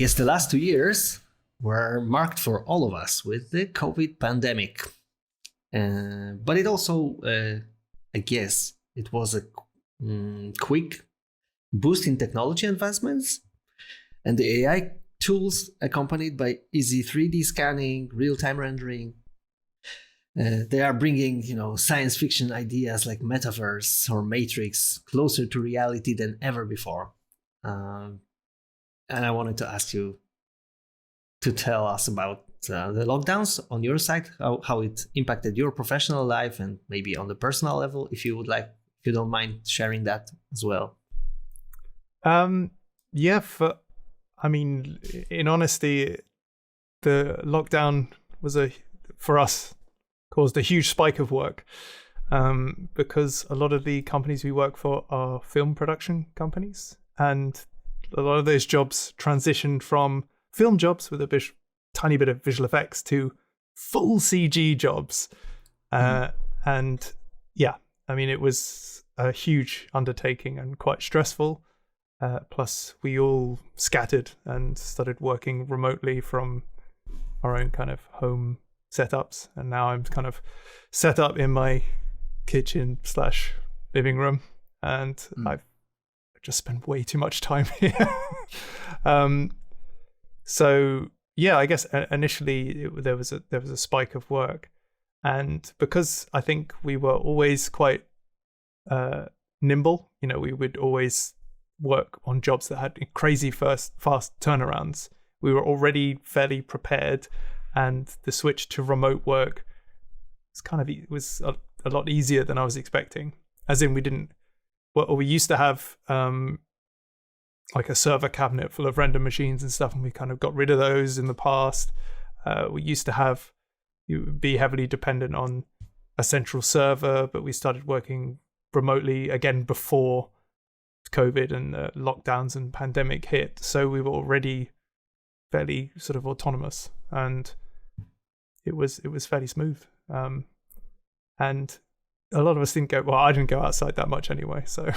Yes, the last 2 years were marked for all of us with the COVID pandemic. But it also, I guess, it was a quick boost in technology advancements, and the AI tools accompanied by easy 3D scanning, real-time rendering. They are bringing, science fiction ideas like Metaverse or Matrix closer to reality than ever before. And I wanted to ask you to tell us about the lockdowns on your side, how it impacted your professional life, and maybe on the personal level, if you don't mind sharing that as well. In honesty, the lockdown for us, caused a huge spike of work, because a lot of the companies we work for are film production companies, and a lot of those jobs transitioned from film jobs with a tiny bit of visual effects to full CG jobs. It was a huge undertaking and quite stressful. Plus, we all scattered and started working remotely from our own kind of home setups. And now I'm kind of set up in my kitchen/living room, and I've just spent way too much time here. I guess initially there was a spike of work, and because I think we were always quite nimble, we would always work on jobs that had crazy fast turnarounds. We were already fairly prepared, and the switch to remote work was a lot easier than I was expecting. As in, we used to have like a server cabinet full of render machines and stuff, and we kind of got rid of those in the past. We used to be heavily dependent on a central server, but we started working remotely again before COVID and lockdowns and pandemic hit. So we were already fairly sort of autonomous, and it was fairly smooth. And a lot of us didn't go. Well, I didn't go outside that much anyway, so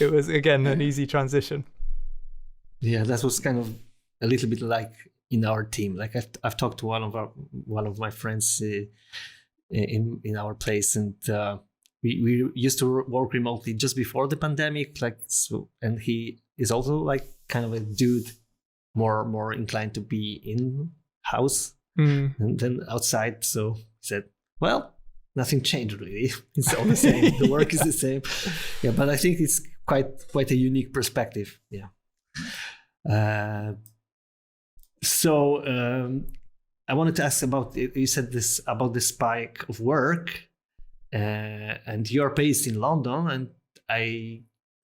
it was again an easy transition. Yeah, that was kind of a little bit like in our team. Like I've talked to one of my friends in our place, and we used to work remotely just before the pandemic. And he is also like kind of a dude, more inclined to be in house and then outside. So he said, "Well, nothing changed really. It's all the same. The work is the same." Yeah, but I think it's quite a unique perspective. Yeah. I wanted to ask about, you said this about the spike of work, and you're based in London, and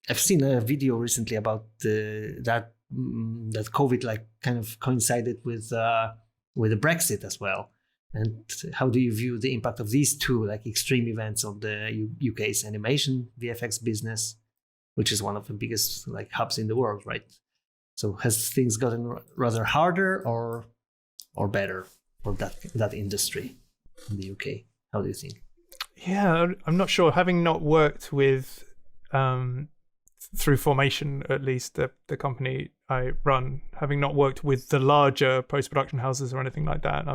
I've seen a video recently about that COVID like kind of coincided with the Brexit as well. And how do you view the impact of these two like extreme events on the UK's animation VFX business, which is one of the biggest like hubs in the world, right? So has things gotten rather harder or better for that industry in the UK? How do you think? Yeah, I'm not sure. Having not worked with through Formation, at least the company I run, having not worked with the larger post-production houses or anything like that,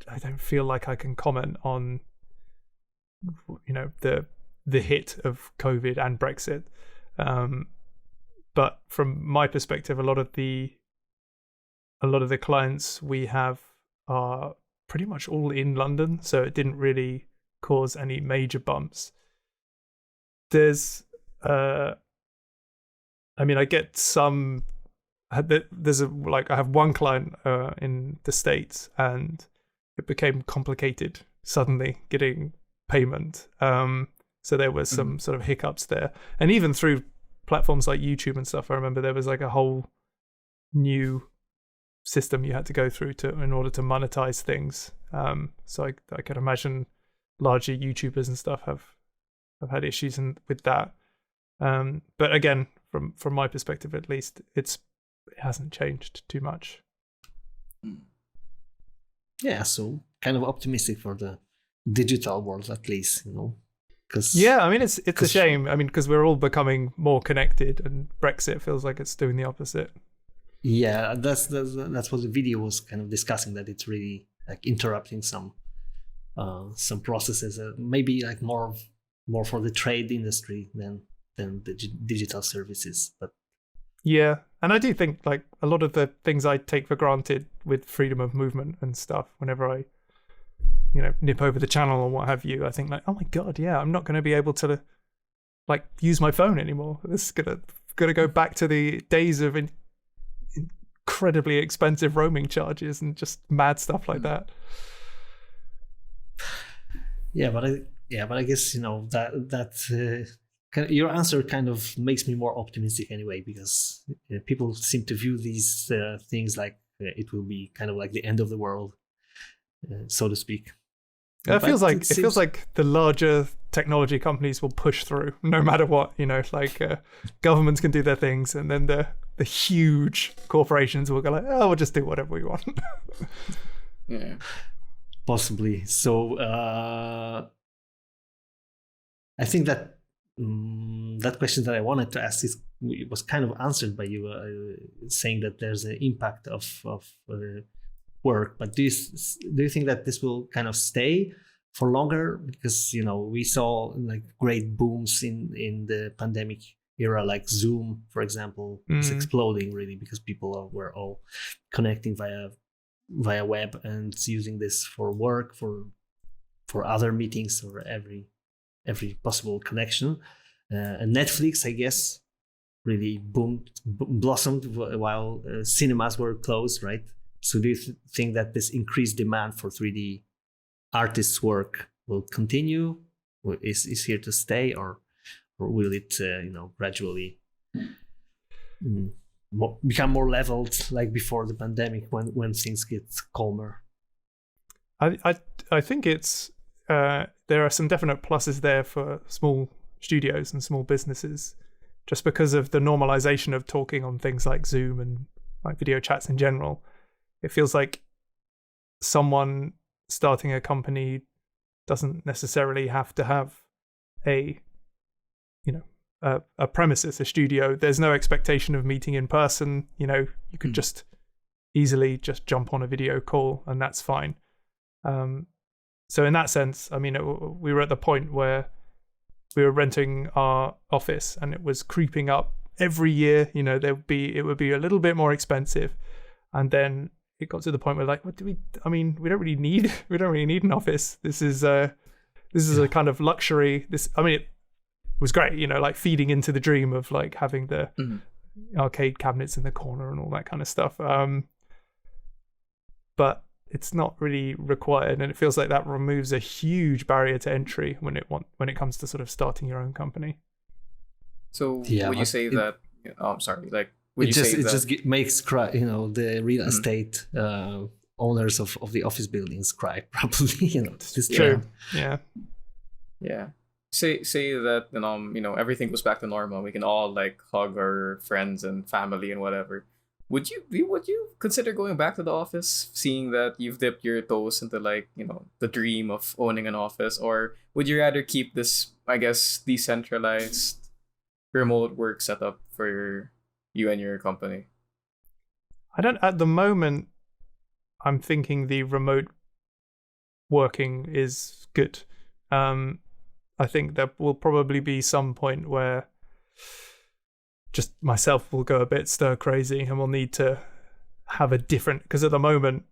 I don't feel like I can comment on the hit of COVID and Brexit. But from my perspective, a lot of the clients we have are pretty much all in London, so it didn't really cause any major bumps. There's I get some. I have one client in the States, and it became complicated suddenly getting payment. So there was some sort of hiccups there, and even through platforms like YouTube and stuff, I remember there was like a whole new system you had to go through in order to monetize things. So I could imagine larger YouTubers and stuff have had issues with that. But again, from my perspective at least, it hasn't changed too much. Yeah, so kind of optimistic for the digital world at least, it's a shame. Because we're all becoming more connected, and Brexit feels like it's doing the opposite. Yeah, that's what the video was kind of discussing, that it's really like interrupting some processes, maybe like more for the trade industry than the digital services. But yeah, and I do think like a lot of the things I take for granted with freedom of movement and stuff, whenever I nip over the channel or what have you, I think like, oh my god, yeah, I'm not going to be able to like use my phone anymore. This is gonna go back to the days of incredibly expensive roaming charges and just mad stuff like that. Yeah, but I guess your answer kind of makes me more optimistic anyway, because people seem to view these things like it will be kind of like the end of the world, so to speak. It feels like the larger technology companies will push through no matter what. Governments can do their things, and then the huge corporations will go like, oh, we'll just do whatever we want. Yeah, possibly. So I think that that question that I wanted to ask was kind of answered by you, saying that there's an impact of work. But do you think that this will kind of stay for longer? Because we saw like great booms in the pandemic era, like Zoom, for example, was exploding really because people were all connecting via web and using this for work, for other meetings, or every possible connection. And Netflix, I guess, really blossomed while cinemas were closed, right? So do you think that this increased demand for 3D artists' work will continue? Is here to stay, or will it gradually become more leveled, like before the pandemic, when things get calmer? I think it's there are some definite pluses there for small studios and small businesses, just because of the normalization of talking on things like Zoom and like video chats in general. It feels like someone starting a company doesn't necessarily have to have a premises, a studio. There's no expectation of meeting in person. You could just easily just jump on a video call, and that's fine. So in that sense, I mean, we were at the point where we were renting our office, and it was creeping up every year. It would be a little bit more expensive, and then it got to the point where like, we don't really need an office. This is a kind of luxury. It was great, like feeding into the dream of like having the arcade cabinets in the corner and all that kind of stuff. But it's not really required, and it feels like that removes a huge barrier to entry when it comes to sort of starting your own company. So would you say that? I'm sorry, like. It just makes the real estate owners of the office buildings cry, probably. It's true. Yeah. Say that everything goes back to normal. We can all like hug our friends and family and whatever. Would you consider going back to the office, seeing that you've dipped your toes into like the dream of owning an office, or would you rather keep this, I guess, decentralized remote work setup for you and your company? At the moment, I'm thinking the remote working is good. I think there will probably be some point where just myself will go a bit stir crazy, and we'll need to have a different, because at the moment,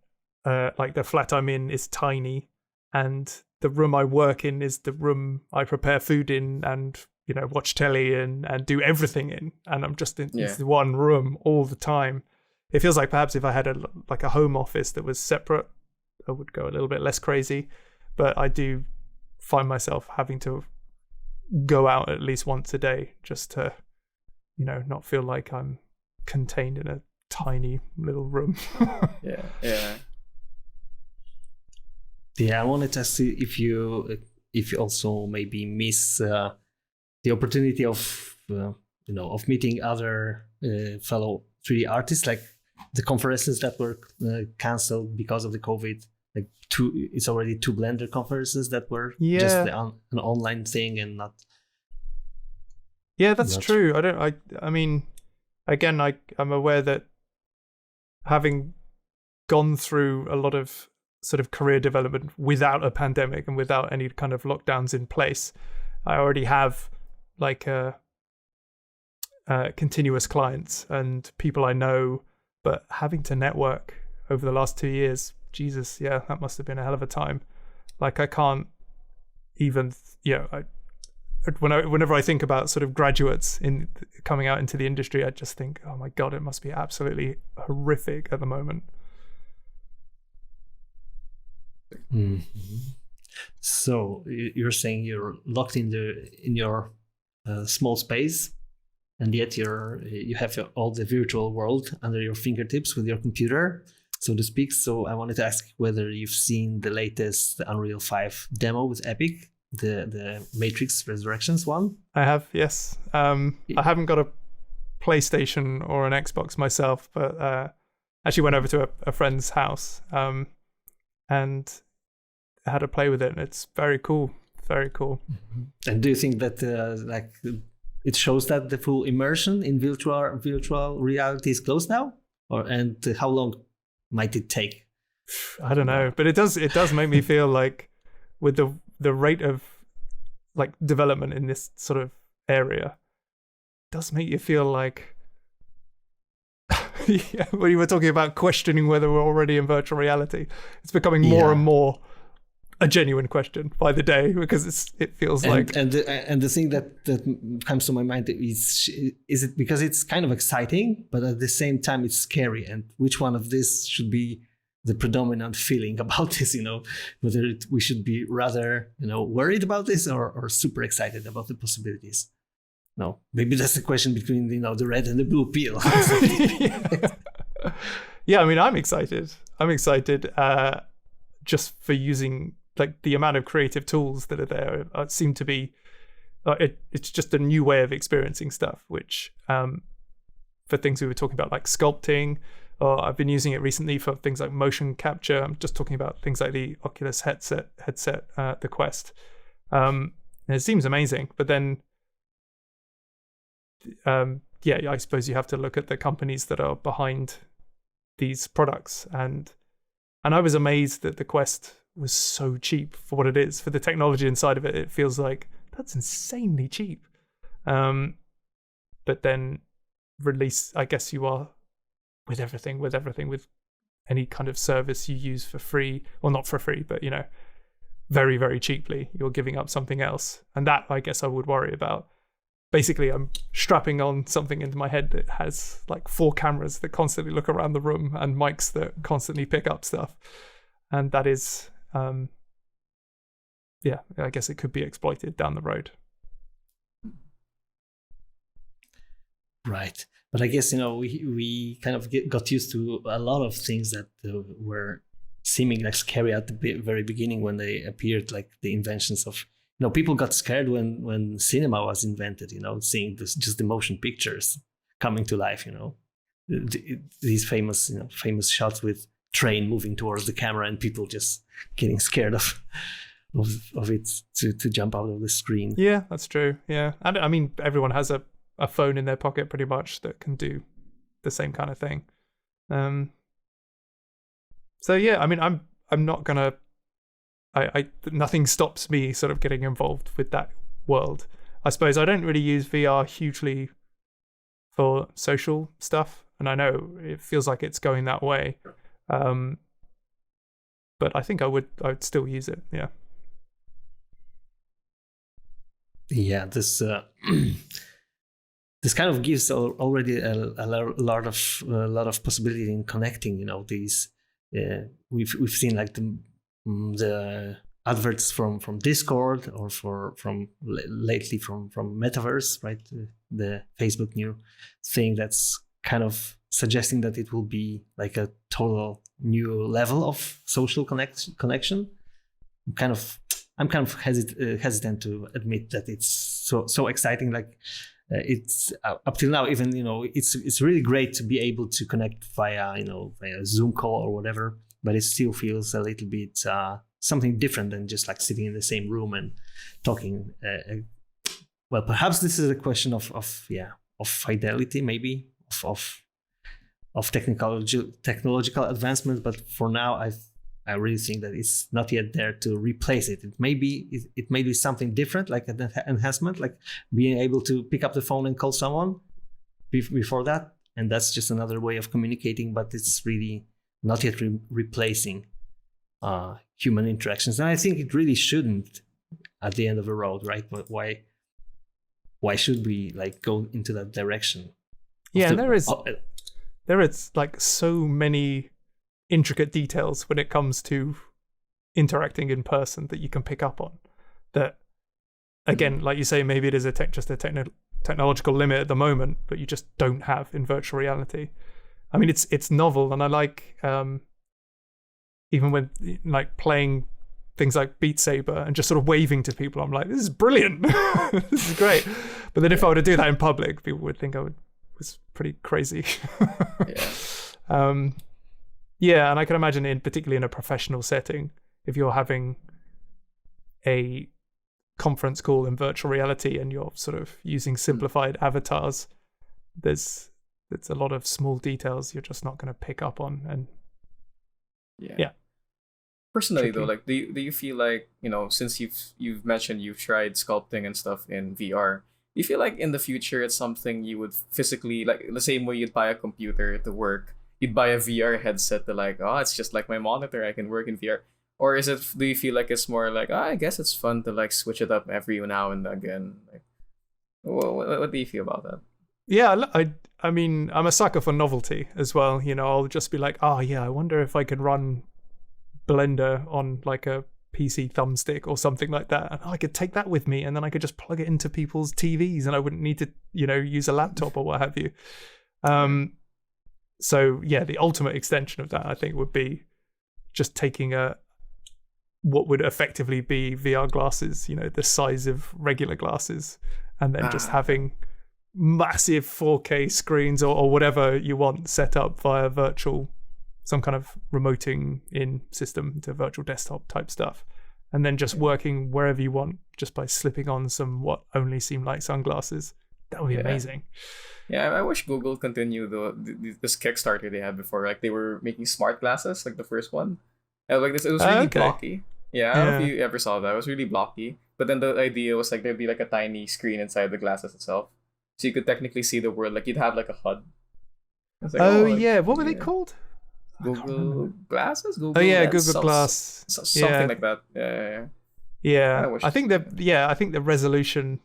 like the flat I'm in is tiny, and the room I work in is the room I prepare food in and watch telly and do everything in, and I'm just in this one room all the time. It feels like perhaps if I had a home office that was separate, I would go a little bit less crazy. But I do find myself having to go out at least once a day just to, not feel like I'm contained in a tiny little room. Yeah. I wanted to see if you also maybe miss the opportunity of meeting other fellow 3D artists, like the conferences that were cancelled because of the COVID. Like it's already 2 Blender conferences that were just an online thing and not. Yeah, that's true. I'm aware that having gone through a lot of sort of career development without a pandemic and without any kind of lockdowns in place, I already have like continuous clients and people I know, but having to network over the last 2 years, Jesus, yeah, that must have been a hell of a time. Like I can't even, whenever I think about sort of graduates in coming out into the industry, I just think, oh my God, it must be absolutely horrific at the moment. Mm-hmm. So you're saying you're locked in your small space, and yet you have all the virtual world under your fingertips with your computer, so to speak. So I wanted to ask whether you've seen the latest Unreal 5 demo with Epic, the Matrix Resurrections one. I have, yes. I haven't got a PlayStation or an Xbox myself, but actually went over to a friend's house and had to play with it, and it's very cool. Very cool. Mm-hmm. And do you think that it shows that the full immersion in virtual reality is close now, and how long might it take? I don't know, but it does make me feel like with the rate of like development in this sort of area, it does make you feel like yeah, when you were talking about questioning whether we're already in virtual reality, it's becoming more and more a genuine question by the day, because it feels like and the thing that comes to my mind is it because it's kind of exciting, but at the same time it's scary, and which one of this should be the predominant feeling about this, whether we should be rather worried about this or super excited about the possibilities. No, maybe that's the question between the red and the blue pill. Yeah, I mean, I'm excited just for using like the amount of creative tools that are there. Seem to be it's just a new way of experiencing stuff, which for things we were talking about like sculpting, or I've been using it recently for things like motion capture. I'm just talking about things like the Oculus headset, the Quest. And it seems amazing, but then I suppose you have to look at the companies that are behind these products, and I was amazed that the Quest was so cheap for what it is. For the technology inside of it, it feels like that's insanely cheap. But then release, I guess you are with everything, with any kind of service you use for free, or not for free, but very, very cheaply, you're giving up something else. And that, I guess I would worry about. Basically, I'm strapping on something into my head that has like 4 cameras that constantly look around the room and mics that constantly pick up stuff. And that is, I guess it could be exploited down the road. Right. But I guess, we kind of got used to a lot of things that were seeming like scary at the very beginning when they appeared, like the inventions of, people got scared when cinema was invented, seeing just the motion pictures coming to life, these famous shots with train moving towards the camera and people just getting scared of it to jump out of the screen. Yeah, that's true. Yeah. And I mean, everyone has a phone in their pocket pretty much that can do the same kind of thing. So yeah, I mean, I'm not gonna, nothing stops me sort of getting involved with that world. I suppose I don't really use VR hugely for social stuff, and I know it feels like it's going that way. But I think I would still use it. Yeah. Yeah, this this kind of gives already a lot of possibility in connecting. These we've seen like the adverts from Discord, or from lately from Metaverse, right? The Facebook new thing that's kind of suggesting that it will be like a total new level of social connection. I'm kind of hesitant to admit that it's so exciting. Like it's up till now, even it's really great to be able to connect via Zoom call or whatever, but it still feels a little bit something different than just like sitting in the same room and talking. Well, perhaps this is a question of fidelity, maybe of of technological advancement, but for now I really think that it's not yet there to replace it. It may be something different, like an enhancement, like being able to pick up the phone and call someone before that, and that's just another way of communicating, but it's really not yet replacing human interactions. And I think it really shouldn't at the end of the road, right? But why should we like go into that direction? Yeah, and there is like so many intricate details when it comes to interacting in person that you can pick up on. That, again, like you say, maybe it is just a technological limit at the moment, but you just don't have in virtual reality. I mean, it's novel, and I like even when like playing things like Beat Saber and just sort of waving to people. I'm like, this is brilliant, this is great. But then if I were to do that in public, people would think was pretty crazy. Yeah, and I can imagine particularly in a professional setting, if you're having a conference call in virtual reality and you're sort of using simplified avatars, there's a lot of small details you're just not going to pick up on. And yeah. Personally, Tricky. though, like, do you feel like, since you've mentioned you've tried sculpting and stuff in VR, do you feel like in the future it's something you would physically, like the same way you'd buy a computer to work, you'd buy a VR headset to like, oh, it's just like my monitor, I can work in VR? Or do you feel like it's more like, I guess it's fun to like switch it up every now and again? Like, what do you feel about that? Yeah, I mean, I'm a sucker for novelty as well. I'll just be like, oh yeah, I wonder if I could run Blender on like a PC thumbstick or something like that, and I could take that with me, and then I could just plug it into people's TVs, and I wouldn't need to, use a laptop or what have you. So yeah, the ultimate extension of that, I think, would be just taking what would effectively be VR glasses, the size of regular glasses, and then just having massive 4K screens or whatever you want set up via some kind of remoting in system to virtual desktop type stuff, and then just working wherever you want just by slipping on some what only seem like sunglasses. That would be amazing. Yeah, I wish Google continued this Kickstarter they had before. Like, they were making smart glasses, like the first one. And like this, it was really blocky. Yeah, I don't know if you ever saw that. It was really blocky. But then the idea was like there'd be like a tiny screen inside the glasses itself, so you could technically see the world. Like, you'd have like a HUD. Like, yeah, what were they called? Google Glasses? Google Glass. Something like that. Yeah. I think the resolution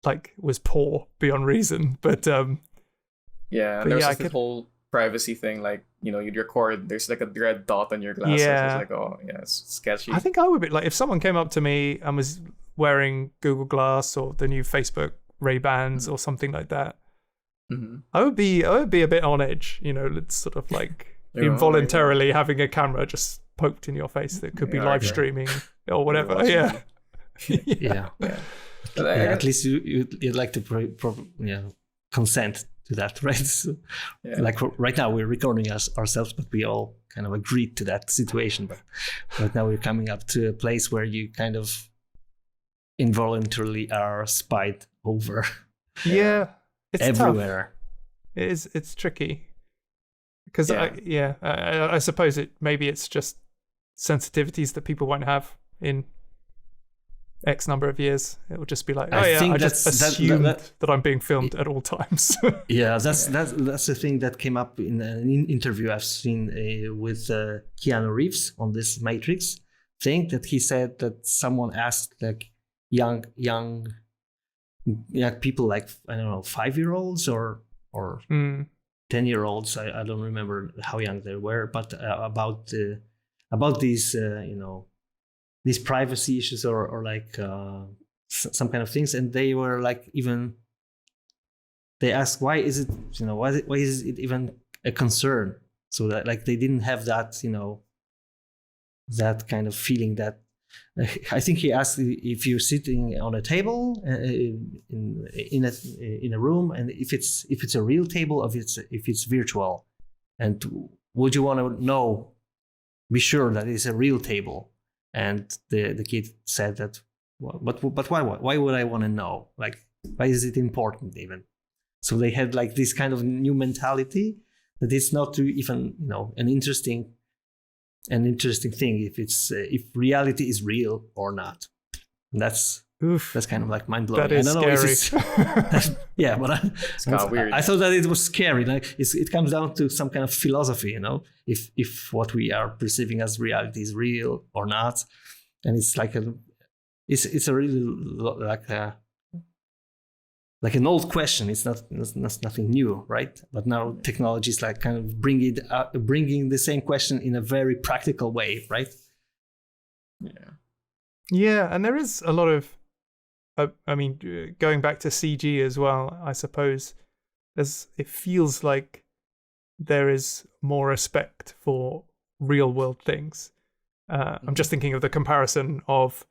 like was poor beyond reason, but and there's like this whole privacy thing, like, you'd record, there's like a red dot on your glasses. It's like, oh yeah, it's sketchy. I think I would be like, if someone came up to me and was wearing Google Glass or the new Facebook Ray-Bans or something like that, I would be a bit on edge. It's sort of like involuntarily having a camera just poked in your face that could be live streaming or whatever. At least you'd like to consent to that, right? So, like right now we're recording ourselves, but we all kind of agreed to that situation. But right now we're coming up to a place where you kind of involuntarily are spied over. Yeah, it's everywhere. Tough. It's tricky because I suppose maybe it's just sensitivities that people won't have in X number of years. It will just be like, I just assume that I'm being filmed at all times. Yeah, that's the thing that came up in an interview I've seen with Keanu Reeves on this Matrix thing, that he said that someone asked like young people, like, I don't know, 5-year-olds or 10-year-olds. I don't remember how young they were, but about these these privacy issues or like some kind of things, and they were like, even they asked, why is it why is it even a concern? So that, like, they didn't have that that kind of feeling. That I think he asked if you're sitting on a table in a room, and if it's a real table, or if it's virtual, and would you want to be sure that it's a real table? And the kid said that, but why would I want to know? Like, why is it important even? So they had like this kind of new mentality that it's not even an interesting thing if reality is real or not. And that's kind of like mind blowing. That is scary. Yeah, but It's kind of weird. I thought that it was scary. Like it comes down to some kind of philosophy, if what we are perceiving as reality is real or not. And it's like it's a really like an old question. It's nothing new, right? But now technology is like kind of bringing the same question in a very practical way, right? Yeah, and there is a lot of, I mean, going back to CG as well, I suppose, it feels like there is more respect for real world things. I'm just thinking of the comparison of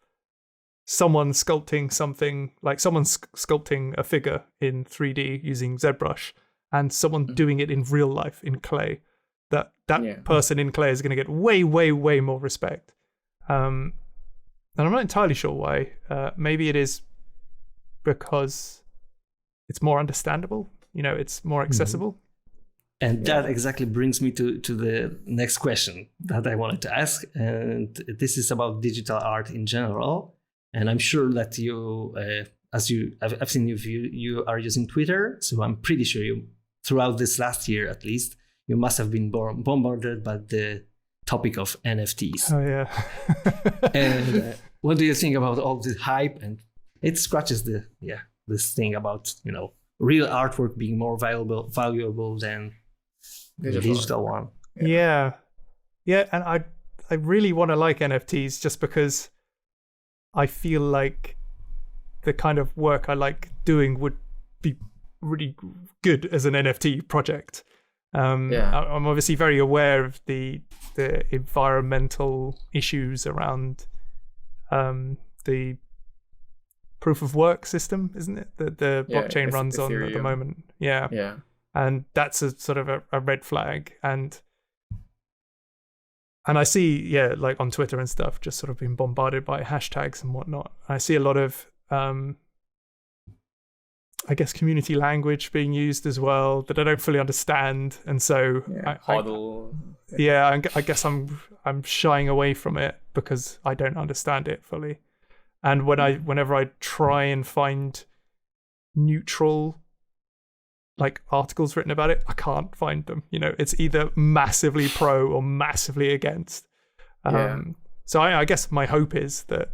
someone sculpting something, like someone sculpting a figure in 3D using ZBrush, and someone doing it in real life in clay. That person in clay is going to get way, way, way more respect. And I'm not entirely sure why. Maybe it is because it's more understandable. It's more accessible. And that exactly brings me to the next question that I wanted to ask. And this is about digital art in general. And I'm sure that I've seen you are using Twitter. So I'm pretty sure throughout this last year, at least, you must have been bombarded by the topic of NFTs. Oh, yeah. And what do you think about all the hype? And it scratches this thing about, real artwork being more valuable than the digital one. Yeah. And I really want to like NFTs just because I feel like the kind of work I like doing would be really good as an NFT project. I'm obviously very aware of the environmental issues around the proof of work system, isn't it? That the blockchain runs on at the moment. Yeah. And that's a sort of a red flag. And I see, like on Twitter and stuff, just sort of being bombarded by hashtags and whatnot. I see a lot of, I guess, community language being used as well that I don't fully understand. And so I guess I'm shying away from it because I don't understand it fully. And whenever I try and find neutral like articles written about it, I can't find them. It's either massively pro or massively against. So I guess my hope is that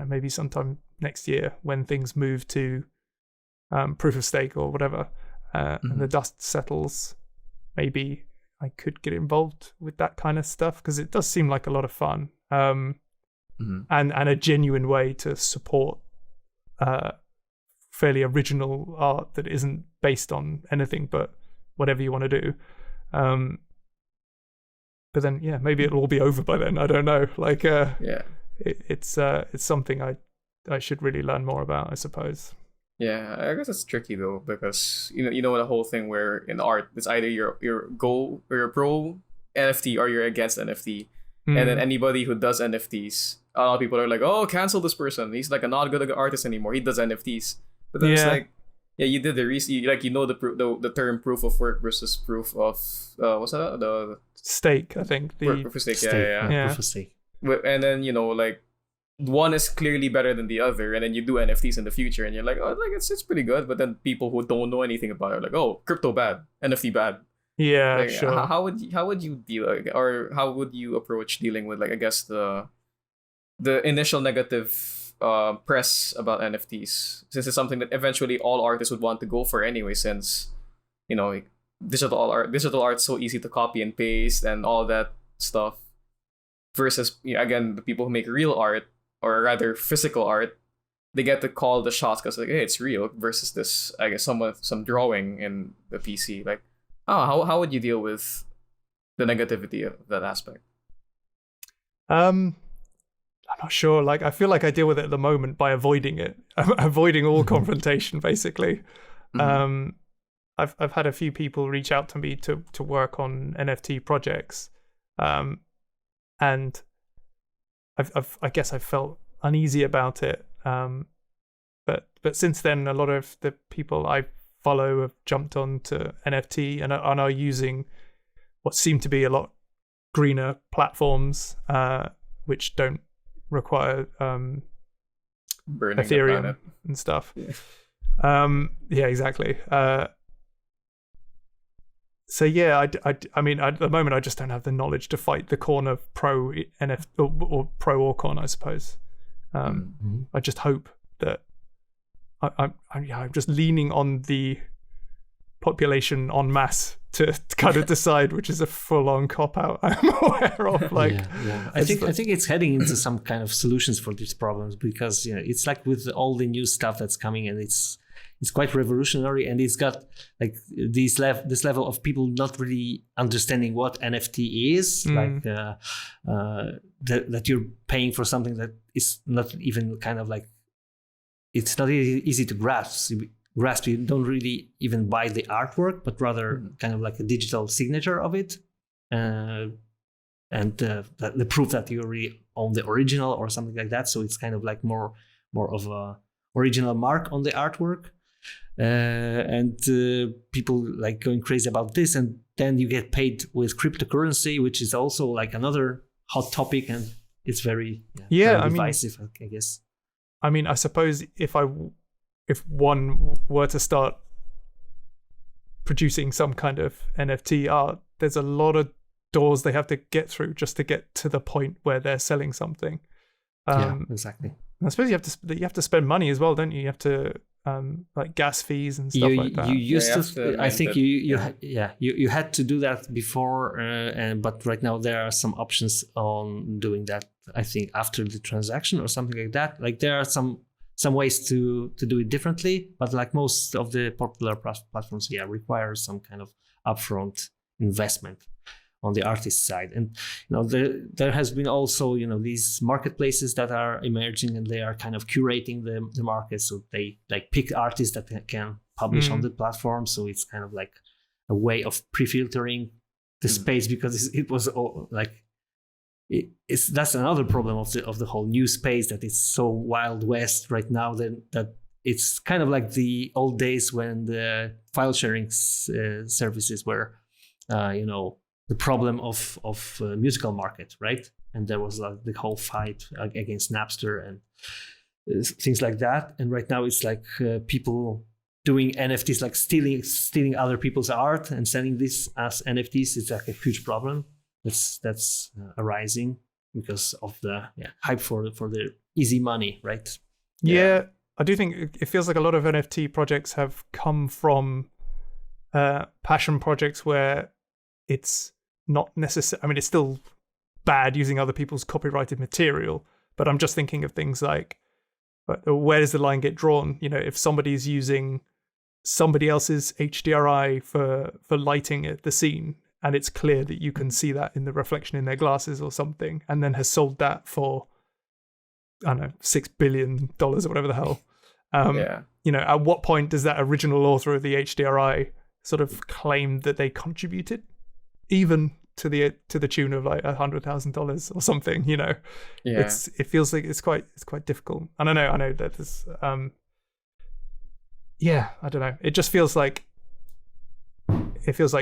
maybe sometime next year when things move to proof of stake or whatever, and the dust settles, maybe I could get involved with that kind of stuff because it does seem like a lot of fun. And a genuine way to support fairly original art that isn't based on anything but whatever you want to do. But then maybe it'll all be over by then. I don't know. Like it's something I should really learn more about, I suppose. Yeah, I guess it's tricky though, because you know the whole thing where in art it's either you're pro NFT or you're against NFT. And then anybody who does NFTs, a lot of people are like, oh, cancel this person. He's like a not good artist anymore. He does NFTs. But then it's like, you did the research, the term proof of work versus proof of what's that? The stake, I think. Proof of stake, Proof of stake. And then like one is clearly better than the other, and then you do NFTs in the future, and you're like, oh, like it's pretty good. But then people who don't know anything about it are like, oh, crypto bad, NFT bad. Yeah, like, sure. How would you deal, or how would you approach dealing with, like, I guess the initial negative press about NFTs, since it's something that eventually all artists would want to go for anyway, since digital art's so easy to copy and paste and all that stuff, versus again the people who make real art, or rather physical art, they get to call the shots because like, hey, it's real, versus this, I guess, some drawing in the PC. Like, how would you deal with the negativity of that aspect? I'm not sure. Like, I feel like I deal with it at the moment by avoiding it, avoiding all confrontation, basically. I've had a few people reach out to me to work on NFT projects, and I guess I felt uneasy about it. But since then, a lot of the people I follow have jumped on to NFT and are using what seem to be a lot greener platforms, which don't require Burning the Ethereum planet. and stuff. Yeah. Yeah, exactly. So yeah, I mean, at the moment, I just don't have the knowledge to fight the corner of pro NFT or pro Orcon, I suppose. I just hope that I'm just leaning on the population en masse to kind of decide which is a full-on cop-out. I'm aware of, like, yeah. I think it's heading into some kind of solutions for these problems, because it's like with all the new stuff that's coming, and it's quite revolutionary, and it's got like this level of people not really understanding what NFT is, like that you're paying for something that is not even kind of like, it's not easy to grasp. You don't really even buy the artwork, but rather kind of like a digital signature of it, and the proof that you really own the original or something like that. So it's kind of like more of a original mark on the artwork, and people like going crazy about this. And then you get paid with cryptocurrency, which is also like another hot topic, and it's very very divisive, I guess. I mean, I suppose if one were to start producing some kind of NFT art, there's a lot of doors they have to get through just to get to the point where they're selling something. Yeah, exactly. I suppose you have to spend money as well, don't you? You have to like gas fees and stuff like that. You used to. I think you had to do that before, but right now there are some options on doing that. I think after the transaction or something like that. Like there are some ways to do it differently, but like most of the popular platforms, require some kind of upfront investment on the artist side. And there has been also these marketplaces that are emerging, and they are kind of curating the market, so they like pick artists that can publish on the platform. So it's kind of like a way of pre-filtering the space, because it was all like that's another problem of the whole new space, that it's so wild west right now, that it's kind of like the old days when the file sharing services were the problem of musical market, right? And there was like the whole fight against Napster and things like that. And right now it's like people doing NFTs, like stealing other people's art and selling this as NFTs. It's like a huge problem that's arising because of the hype for the easy money, right? Yeah, I do think it feels like a lot of NFT projects have come from passion projects where it's not necessary. I mean, it's still bad using other people's copyrighted material, but I'm just thinking of things like, where does the line get drawn? If somebody's using somebody else's HDRI for lighting at the scene, and it's clear that you can see that in the reflection in their glasses or something, and then has sold that for, I don't know, $6 billion or whatever the hell. At what point does that original author of the HDRI sort of claim that they contributed, even to the tune of like $100,000 or something? It feels like it's quite difficult. And I know that there's I don't know, it just feels like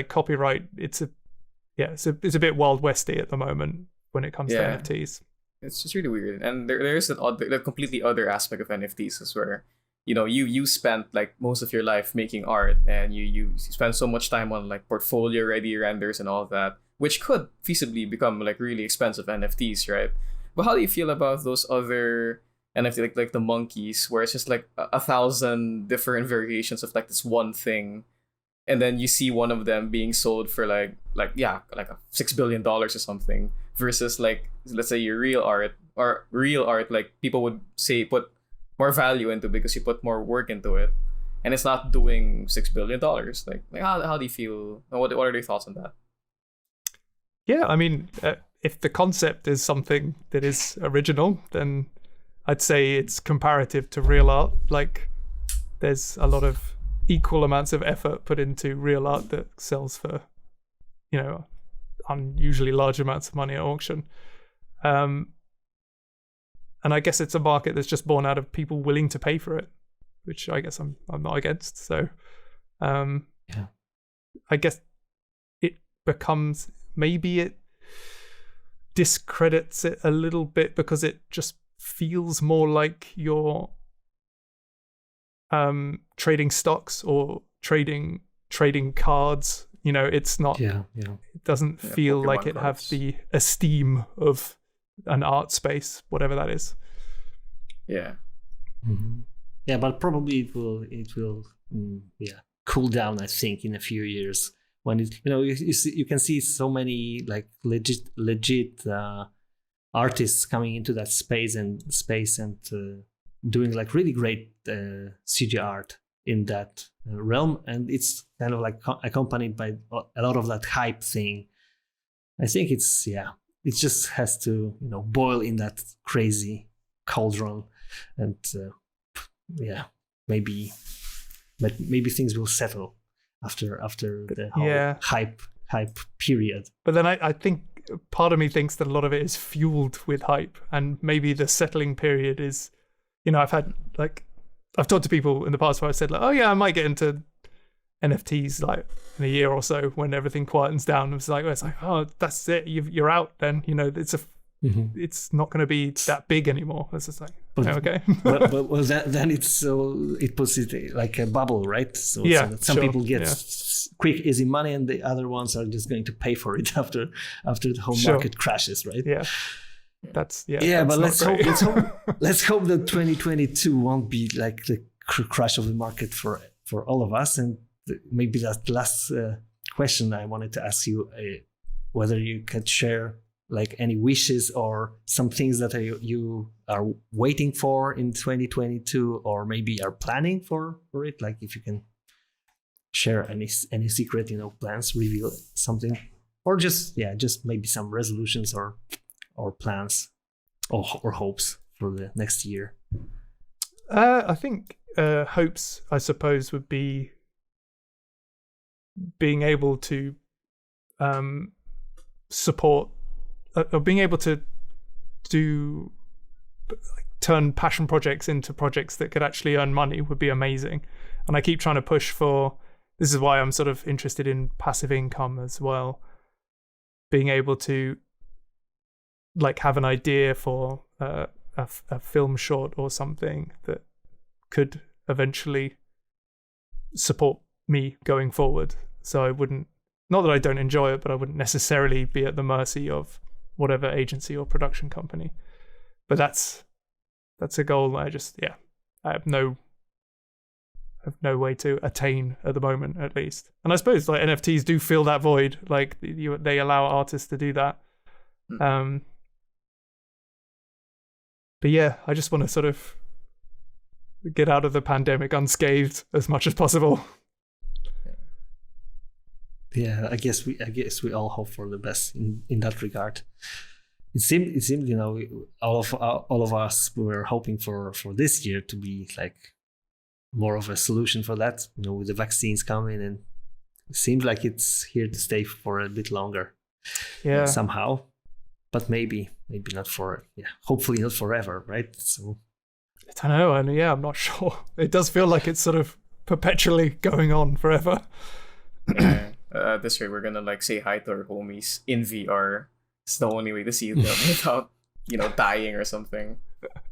copyright, it's a bit wild westy at the moment when it comes to NFTs. It's just really weird. And there's the completely other aspect of NFTs is where you spent like most of your life making art, and you spend so much time on like portfolio ready renders and all that, which could feasibly become like really expensive NFTs, right? But how do you feel about those other NFT, like the monkeys, where it's just like 1,000 different variations of like this one thing, and then you see one of them being sold for like a $6 billion or something, versus like, let's say your real art, like people would say put more value into because you put more work into it, and it's not doing $6 billion. Like how do you feel? What are your thoughts on that? Yeah, I mean, if the concept is something that is original, then I'd say it's comparative to real art. Like, there's a lot of equal amounts of effort put into real art that sells for, unusually large amounts of money at auction. And I guess it's a market that's just born out of people willing to pay for it, which I guess I'm not against. So Yeah. I guess it becomes, maybe it discredits it a little bit because it just feels more like you're trading stocks or trading cards. It's not. Yeah. It doesn't feel Pokemon like it have cards. the esteem of an art space, whatever that is. Yeah. Mm-hmm. Yeah, but probably it will cool down, I think, in a few years when you can see so many like legit artists coming into that space and doing like really great CG art in that realm, and it's kind of like accompanied by a lot of that hype thing. I think it just has to boil in that crazy cauldron, and maybe things will settle after the whole hype period. But then I think part of me thinks that a lot of it is fueled with hype, and maybe the settling period is, I've talked to people in the past where I said like, oh yeah, I might get into NFTs like in a year or so when everything quietens down. It's like, oh, that's it, you're out then. It's not going to be that big anymore. It's just like, okay. but then it puts it like a bubble, right? So that some people get quick, easy money, and the other ones are just going to pay for it after the whole market crashes, right? Yeah. But let's hope that 2022 won't be like the crash of the market for all of us. And maybe that last question I wanted to ask you, whether you could share like any wishes or some things that you are waiting for in 2022, or maybe are planning for it. Like if you can share any secret, plans, reveal something, or just maybe some resolutions or plans or hopes for the next year. I think hopes, I suppose, would be being able to support or being able to turn passion projects into projects that could actually earn money would be amazing. And I keep trying to push for, this is why I'm sort of interested in passive income as well, being able to like have an idea for a film short or something that could eventually support me going forward. So I wouldn't, not that I don't enjoy it, but I wouldn't necessarily be at the mercy of whatever agency or production company. But that's a goal I have no way to attain at the moment, at least. And I suppose like NFTs do fill that void. Like they allow artists to do that. But yeah, I just want to sort of get out of the pandemic unscathed as much as possible. Yeah, I guess we all hope for the best in that regard. It seemed all of us were hoping for this year to be like more of a solution for that, with the vaccines coming, and it seems like it's here to stay for a bit longer. Yeah, somehow, but maybe not hopefully not forever, right? So I don't know, and I'm not sure. It does feel like it's sort of perpetually going on forever. This way we're gonna like say hi to our homies in VR. It's the only way to see them without dying or something.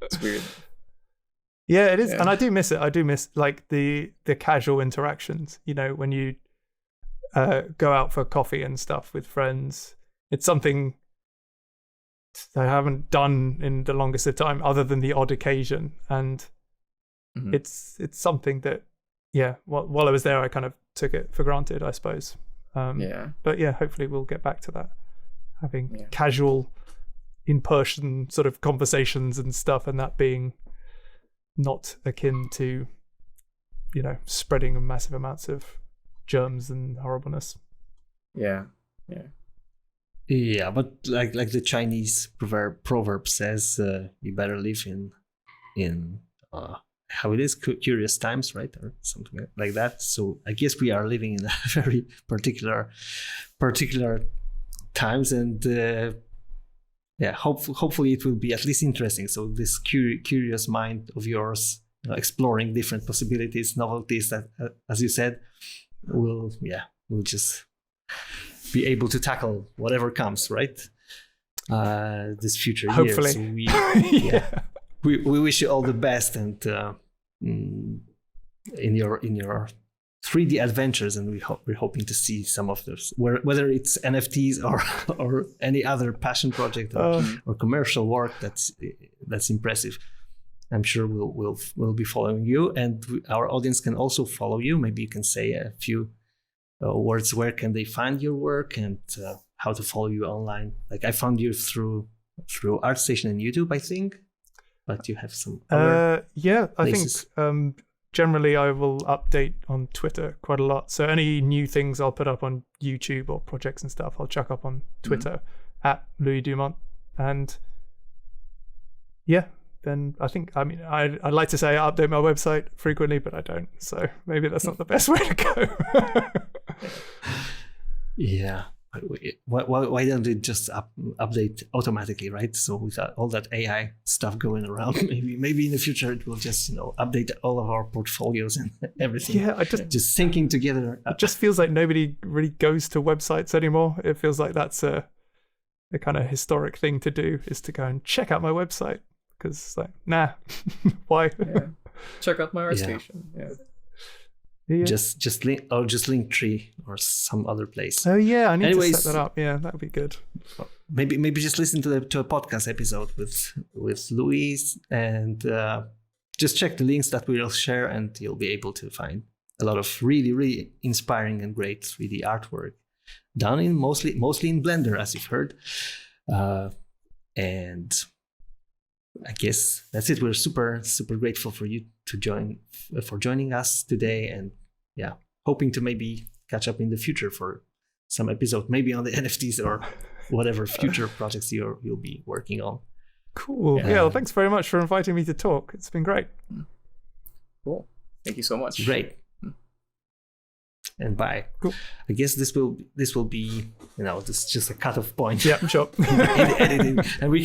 It's weird. Yeah, it is. And I do miss it. I do miss like the casual interactions, when you go out for coffee and stuff with friends. It's something I haven't done in the longest of time, other than the odd occasion. And it's something that, while I was there, I kind of took it for granted, I suppose. But hopefully we'll get back to that, having casual in-person sort of conversations and stuff, and that being not akin to spreading massive amounts of germs and horribleness. But like the Chinese proverb says, you better live in how it is, curious times, right, or something like that. So I guess we are living in a very particular times, and hopefully it will be at least interesting. So this curious mind of yours exploring different possibilities, novelties that, as you said, we'll just be able to tackle whatever comes, right? This future Hopefully. year. So we wish you all the best, and in your 3D adventures, and we're hoping to see some of those, whether it's NFTs or any other passion project or commercial work that's impressive. I'm sure we'll be following you, and our audience can also follow you. Maybe you can say a few words. Where can they find your work, and how to follow you online? Like, I found you through ArtStation and YouTube, I think, but you have some other places. I think generally I will update on Twitter quite a lot. So any new things I'll put up on YouTube or projects and stuff, I'll chuck up on Twitter at Louis Dumont. And then I'd like to say I update my website frequently, but I don't. So maybe that's not the best way to go. Yeah. Why don't it just update automatically, right? So with all that AI stuff going around, maybe in the future it will just update all of our portfolios and everything. Yeah, just syncing together. It just feels like nobody really goes to websites anymore. It feels like that's a kind of historic thing to do, is to go and check out my website, because it's like, nah, why? Yeah. Check out my ArtStation. Yeah. Just Linktree or some other place. Oh yeah, I need to set that up. Yeah, that would be good. Maybe just listen to a podcast episode with Louis, and just check the links that we'll share, and you'll be able to find a lot of really, really inspiring and great 3D artwork done in mostly in Blender, as you've heard. And I guess that's it. We're super, super grateful for you for joining us today, and hoping to maybe catch up in the future for some episode, maybe on the NFTs or whatever future projects you'll be working on. Cool. Yeah. Well, thanks very much for inviting me to talk. It's been great. Cool. Thank you so much. Great. And bye. Cool. I guess this will be this is just a cutoff point. Yeah, sure. in the editing, and we